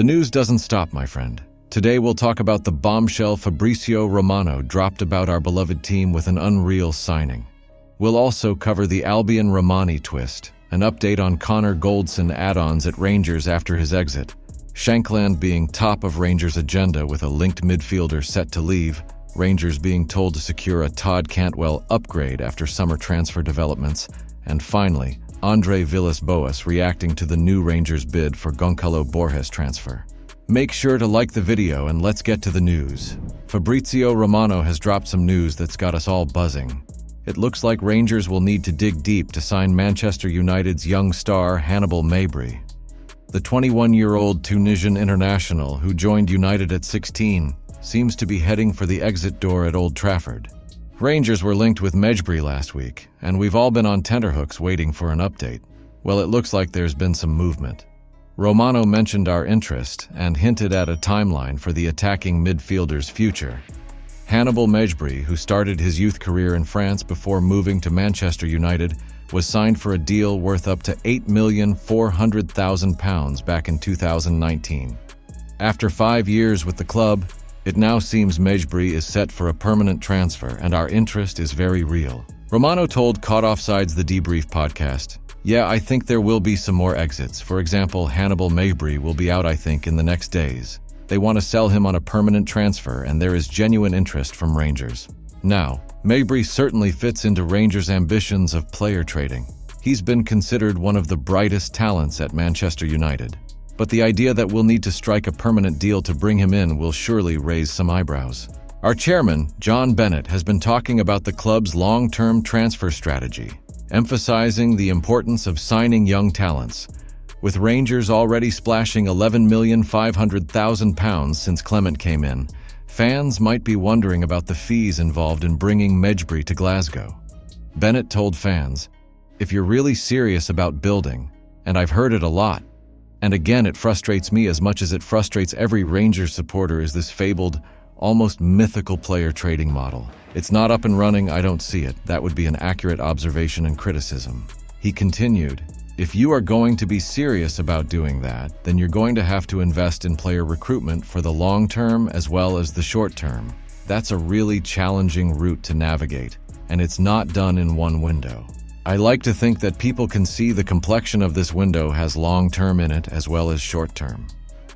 The news doesn't stop, my friend. Today we'll talk about the bombshell Fabrizio Romano dropped about our beloved team with an unreal signing. We'll also cover the Albian Romani twist, an update on Connor Goldson add-ons at Rangers after his exit, Shankland being top of Rangers' agenda with a linked midfielder set to leave, Rangers being told to secure a Todd Canwell upgrade after summer transfer developments, and finally, Andre Villas-Boas reacting to the new Rangers bid for Goncalo Borge's transfer. Make sure to like the video and let's get to the news. Fabrizio Romano has dropped some news that's got us all buzzing. It looks like Rangers will need to dig deep to sign Manchester United's young star Hannibal May. The 21-year-old Tunisian international who joined United at 16 seems to be heading for the exit door at Old Trafford. Rangers were linked with Mejbri last week, and we've all been on tenterhooks waiting for an update. Well, it looks like there's been some movement. Romano mentioned our interest and hinted at a timeline for the attacking midfielder's future. Hannibal Mejbri, who started his youth career in France before moving to Manchester United, was signed for a deal worth up to £8,400,000 back in 2019. After 5 years with the club, it now seems Mejbri is set for a permanent transfer, and our interest is very real. Romano told Caught Offsides the Debrief podcast, "Yeah, I think there will be some more exits. For example, Hannibal Mejbri will be out, I think, in the next days. They want to sell him on a permanent transfer, and there is genuine interest from Rangers." Now, Mejbri certainly fits into Rangers' ambitions of player trading. He's been considered one of the brightest talents at Manchester United. But the idea that we'll need to strike a permanent deal to bring him in will surely raise some eyebrows. Our chairman, John Bennett, has been talking about the club's long-term transfer strategy, emphasizing the importance of signing young talents. With Rangers already splashing £11,500,000 since Clement came in, fans might be wondering about the fees involved in bringing Mejbri to Glasgow. Bennett told fans, "If you're really serious about building, and I've heard it a lot, and again it frustrates me as much as it frustrates every Rangers supporter, is this fabled, almost mythical player trading model. It's not up and running, I don't see it. That would be an accurate observation and criticism." He continued, "If you are going to be serious about doing that, then you're going to have to invest in player recruitment for the long term as well as the short term. That's a really challenging route to navigate, and it's not done in one window. I like to think that people can see the complexion of this window has long term in it as well as short term."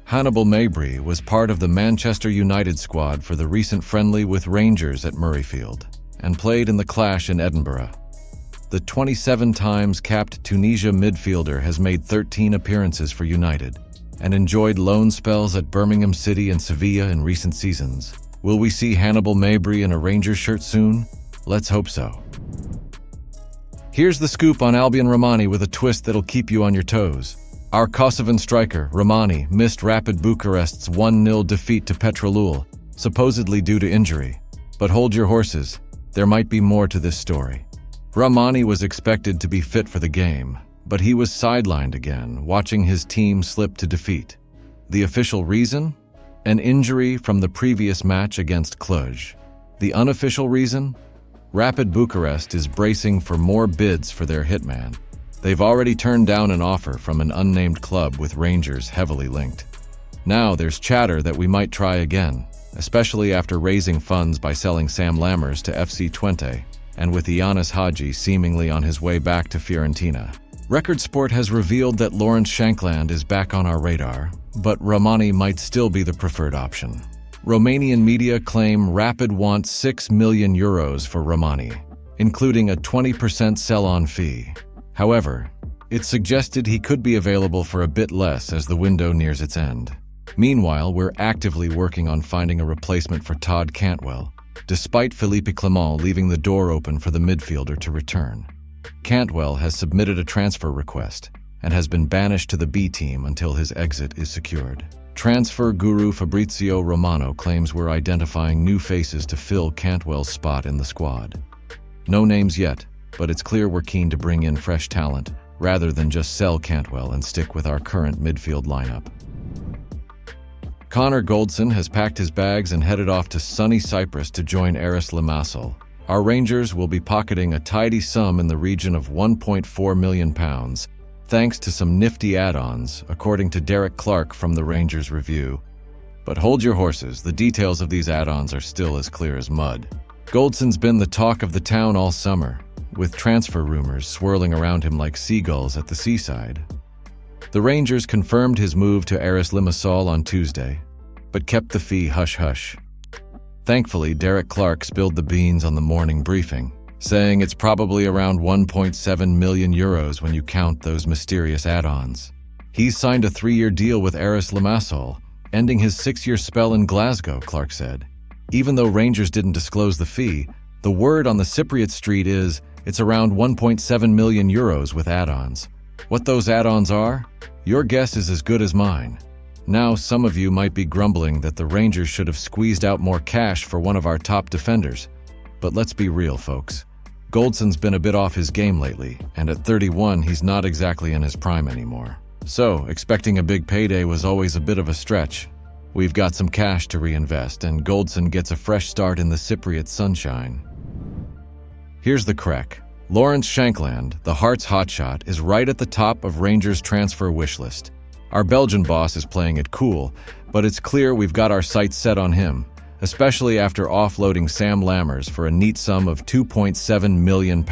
Hannibal Mejbri was part of the Manchester United squad for the recent friendly with Rangers at Murrayfield, and played in the clash in Edinburgh. The 27 times capped Tunisia midfielder has made 13 appearances for United, and enjoyed loan spells at Birmingham City and Sevilla in recent seasons. Will we see Hannibal Mejbri in a Rangers shirt soon? Let's hope so. Here's the scoop on Albian Romani with a twist that'll keep you on your toes. Our Kosovan striker, Rhamani, missed Rapid Bucharest's 1-0 defeat to Petrolul, supposedly due to injury. But hold your horses, there might be more to this story. Rhamani was expected to be fit for the game, but he was sidelined again, watching his team slip to defeat. The official reason? An injury from the previous match against Cluj. The unofficial reason? Rapid Bucharest is bracing for more bids for their hitman. They've already turned down an offer from an unnamed club with Rangers heavily linked. Now there's chatter that we might try again, especially after raising funds by selling Sam Lammers to FC Twente, and with Ioannis Hadji seemingly on his way back to Fiorentina. Record Sport has revealed that Lawrence Shankland is back on our radar, but Rhamani might still be the preferred option. Romanian media claim Rapid wants €6 million for Rhamani, including a 20% sell-on fee. However, it's suggested he could be available for a bit less as the window nears its end. Meanwhile, we're actively working on finding a replacement for Todd Cantwell, despite Philippe Clement leaving the door open for the midfielder to return. Cantwell has submitted a transfer request and has been banished to the B team until his exit is secured. Transfer guru Fabrizio Romano claims we're identifying new faces to fill Cantwell's spot in the squad. No names yet, but it's clear we're keen to bring in fresh talent rather than just sell Cantwell and stick with our current midfield lineup. Connor Goldson has packed his bags and headed off to sunny Cyprus to join Aris Limassol. Our Rangers will be pocketing a tidy sum in the region of £1.4 million, thanks to some nifty add-ons, according to Derek Clark from the Rangers Review. But hold your horses, the details of these add-ons are still as clear as mud. Goldson's been the talk of the town all summer, with transfer rumors swirling around him like seagulls at the seaside. The Rangers confirmed his move to Aris Limassol on Tuesday, but kept the fee hush-hush. Thankfully, Derek Clark spilled the beans on the morning briefing, saying it's probably around 1.7 million euros when you count those mysterious add-ons. He's signed a 3-year deal with Aris Limassol, ending his 6-year spell in Glasgow, Clark said. Even though Rangers didn't disclose the fee, the word on the Cypriot street is it's around 1.7 million euros with add-ons. What those add-ons are? Your guess is as good as mine. Now, some of you might be grumbling that the Rangers should have squeezed out more cash for one of our top defenders. But let's be real, folks. Goldson's been a bit off his game lately, and at 31, he's not exactly in his prime anymore. So, expecting a big payday was always a bit of a stretch. We've got some cash to reinvest, and Goldson gets a fresh start in the Cypriot sunshine. Here's the crack. Lawrence Shankland, the Hearts hotshot, is right at the top of Rangers' transfer wish list. Our Belgian boss is playing it cool, but it's clear we've got our sights set on him, especially after offloading Sam Lammers for a neat sum of £2.7 million.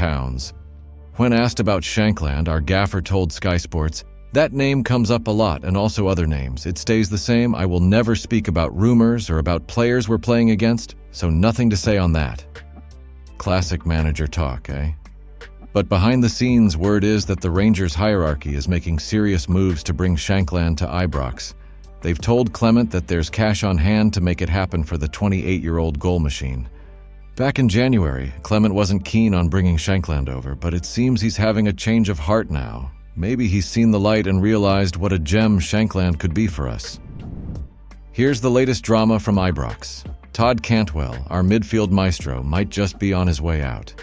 When asked about Shankland, our gaffer told Sky Sports, "That name comes up a lot, and also other names. It stays the same. I will never speak about rumors or about players we're playing against, so nothing to say on that." Classic manager talk, eh? But behind the scenes, word is that the Rangers hierarchy is making serious moves to bring Shankland to Ibrox. They've told Clement that there's cash on hand to make it happen for the 28-year-old goal machine. Back in January, Clement wasn't keen on bringing Shankland over, but it seems he's having a change of heart now. Maybe he's seen the light and realized what a gem Shankland could be for us. Here's the latest drama from Ibrox. Todd Canwell, our midfield maestro, might just be on his way out.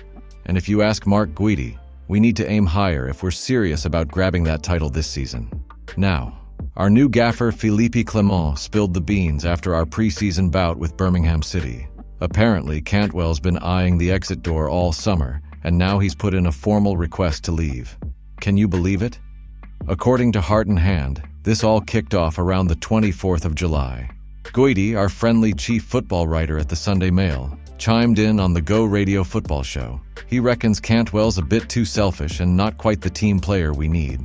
And if you ask Mark Guidi, we need to aim higher if we're serious about grabbing that title this season. Now, our new gaffer Philippe Clement spilled the beans after our preseason bout with Birmingham City. Apparently, Cantwell's been eyeing the exit door all summer, and now he's put in a formal request to leave. Can you believe it? According to Heart and Hand, this all kicked off around the 24th of July. Guidi, our friendly chief football writer at the Sunday Mail, chimed in on the Go Radio football show. He reckons Cantwell's a bit too selfish and not quite the team player we need.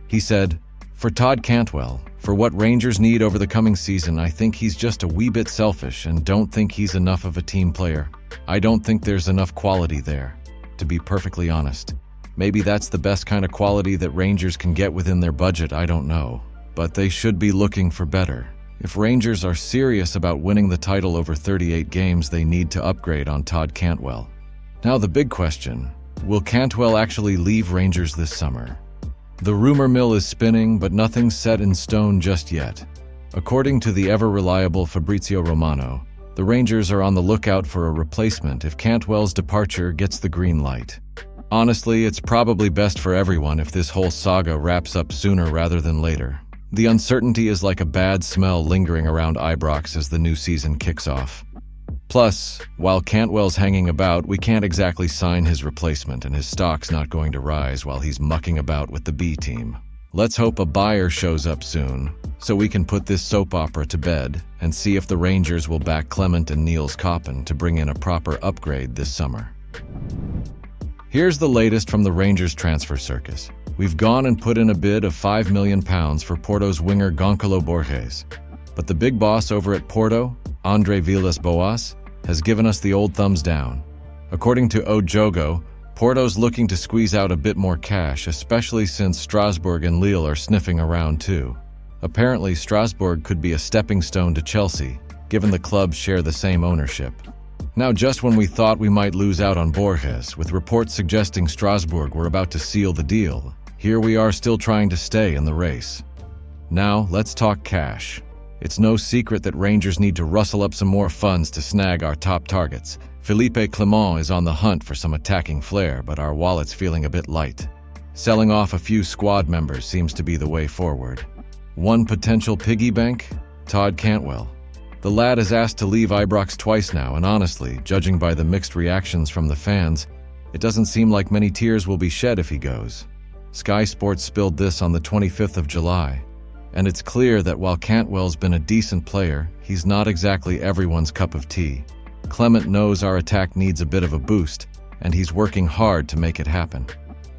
He said, "For Todd Cantwell, for what Rangers need over the coming season, I think he's just a wee bit selfish and don't think he's enough of a team player. I don't think there's enough quality there, to be perfectly honest. Maybe that's the best kind of quality that Rangers can get within their budget, I don't know. But they should be looking for better. If Rangers are serious about winning the title over 38 games, they need to upgrade on Todd Cantwell." Now the big question, will Cantwell actually leave Rangers this summer? The rumor mill is spinning, but nothing's set in stone just yet. According to the ever-reliable Fabrizio Romano, the Rangers are on the lookout for a replacement if Cantwell's departure gets the green light. Honestly, it's probably best for everyone if this whole saga wraps up sooner rather than later. The uncertainty is like a bad smell lingering around Ibrox as the new season kicks off. Plus, while Cantwell's hanging about, we can't exactly sign his replacement, and his stock's not going to rise while he's mucking about with the B team. Let's hope a buyer shows up soon, so we can put this soap opera to bed and see if the Rangers will back Clement and Niels Koppen to bring in a proper upgrade this summer. Here's the latest from the Rangers transfer circus. We've gone and put in a bid of £5 million for Porto's winger Goncalo Borges. But the big boss over at Porto, Andre Villas-Boas, has given us the old thumbs down. According to Ojogo, Porto's looking to squeeze out a bit more cash, especially since Strasbourg and Lille are sniffing around too. Apparently, Strasbourg could be a stepping stone to Chelsea, given the clubs share the same ownership. Now, just when we thought we might lose out on Borges, with reports suggesting Strasbourg were about to seal the deal, here we are still trying to stay in the race. Now, let's talk cash. It's no secret that Rangers need to rustle up some more funds to snag our top targets. Philippe Clement is on the hunt for some attacking flair, but our wallet's feeling a bit light. Selling off a few squad members seems to be the way forward. One potential piggy bank? Todd Canwell. The lad is asked to leave Ibrox twice now, and honestly, judging by the mixed reactions from the fans, it doesn't seem like many tears will be shed if he goes. Sky Sports spilled this on the 25th of July. And it's clear that while Cantwell's been a decent player, he's not exactly everyone's cup of tea. Clement knows our attack needs a bit of a boost, and he's working hard to make it happen.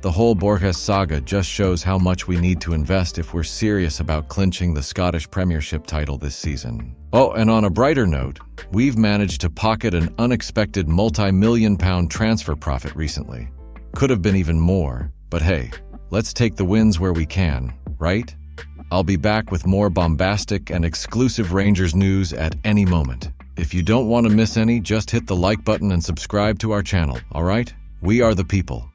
The whole Borge saga just shows how much we need to invest if we're serious about clinching the Scottish Premiership title this season. Oh, and on a brighter note, we've managed to pocket an unexpected multi-million-pound transfer profit recently. Could have been even more, but hey, let's take the wins where we can, right? I'll be back with more bombastic and exclusive Rangers news at any moment. If you don't want to miss any, just hit the like button and subscribe to our channel, all right? We are the people.